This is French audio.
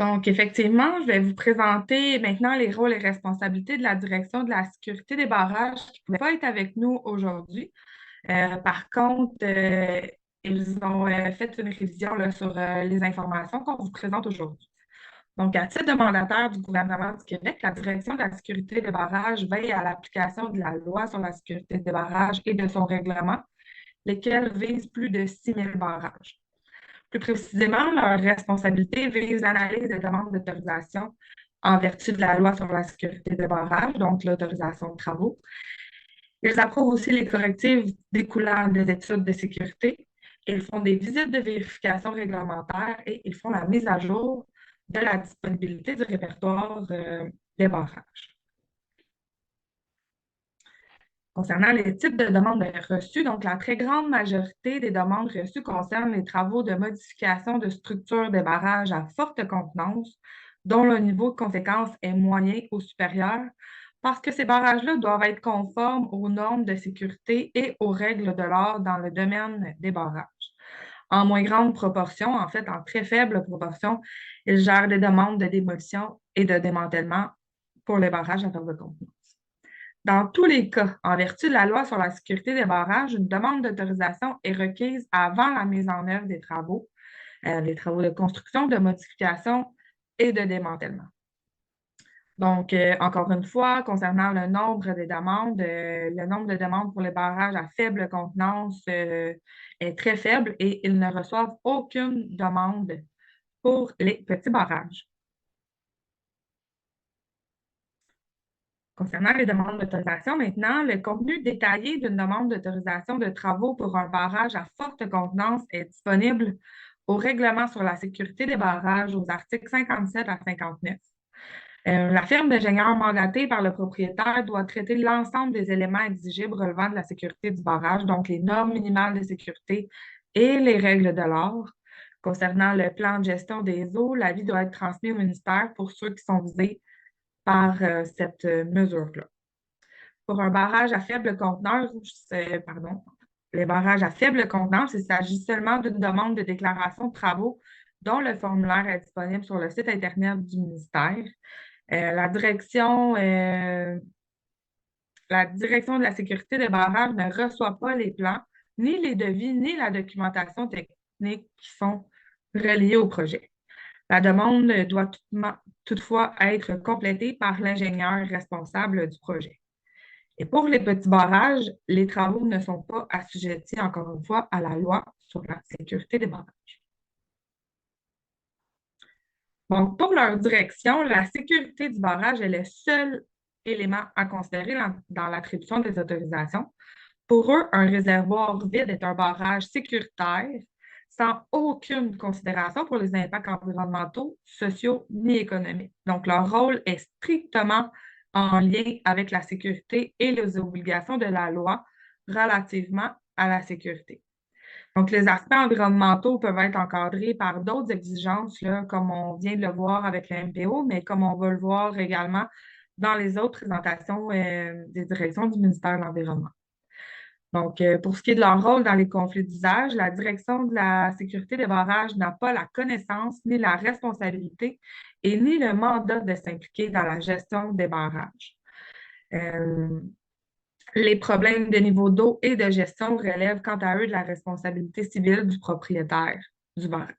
Donc, effectivement, je vais vous présenter maintenant les rôles et responsabilités de la direction de la sécurité des barrages qui ne pouvaient pas être avec nous aujourd'hui. Par contre, ils ont fait une révision là, sur les informations qu'on vous présente aujourd'hui. Donc, à titre de mandataire du gouvernement du Québec, la direction de la sécurité des barrages veille à l'application de la loi sur la sécurité des barrages et de son règlement, lesquels visent plus de 6 000 barrages. Plus précisément, leur responsabilité vise l'analyse des demandes d'autorisation en vertu de la loi sur la sécurité des barrages, donc l'autorisation de travaux. Ils approuvent aussi les correctifs découlant des études de sécurité. Ils font des visites de vérification réglementaire et ils font la mise à jour de la disponibilité du répertoire des barrages. Concernant les types de demandes reçues, donc la très grande majorité des demandes reçues concernent les travaux de modification de structure des barrages à forte contenance, dont le niveau de conséquence est moyen ou supérieur, parce que ces barrages-là doivent être conformes aux normes de sécurité et aux règles de l'art dans le domaine des barrages. En moins grande proportion, en fait, en très faible proportion, ils gèrent des demandes de démolition et de démantèlement pour les barrages à faible contenance. Dans tous les cas, en vertu de la loi sur la sécurité des barrages, une demande d'autorisation est requise avant la mise en œuvre des travaux de construction, de modification et de démantèlement. Donc, encore une fois, concernant le nombre des demandes, le nombre de demandes pour les barrages à faible contenance est très faible et ils ne reçoivent aucune demande pour les petits barrages. Concernant les demandes d'autorisation, maintenant, le contenu détaillé d'une demande d'autorisation de travaux pour un barrage à forte contenance est disponible au règlement sur la sécurité des barrages aux articles 57 à 59. La firme d'ingénieurs mandatée par le propriétaire doit traiter l'ensemble des éléments exigibles relevant de la sécurité du barrage, donc les normes minimales de sécurité et les règles de l'art. Concernant le plan de gestion des eaux, l'avis doit être transmis au ministère pour ceux qui sont visés par cette mesure-là. Pour un barrage à faible conteneur, les barrages à faible contenance, il s'agit seulement d'une demande de déclaration de travaux dont le formulaire est disponible sur le site Internet du ministère. La direction de la sécurité des barrages ne reçoit pas les plans, ni les devis, ni la documentation technique qui sont reliés au projet. La demande doit toutefois être complétée par l'ingénieur responsable du projet. Et pour les petits barrages, les travaux ne sont pas assujettis, encore une fois, à la loi sur la sécurité des barrages. Donc, pour leur direction, la sécurité du barrage est le seul élément à considérer dans l'attribution des autorisations. Pour eux, un réservoir vide est un barrage sécuritaire sans aucune considération pour les impacts environnementaux, sociaux ni économiques. Donc, leur rôle est strictement en lien avec la sécurité et les obligations de la loi relativement à la sécurité. Donc, les aspects environnementaux peuvent être encadrés par d'autres exigences, là, comme on vient de le voir avec le MPO, mais comme on va le voir également dans les autres présentations des directions du ministère de l'Environnement. Donc, pour ce qui est de leur rôle dans les conflits d'usage, la direction de la sécurité des barrages n'a pas la connaissance, ni la responsabilité et ni le mandat de s'impliquer dans la gestion des barrages. Les problèmes de niveau d'eau et de gestion relèvent quant à eux de la responsabilité civile du propriétaire du barrage.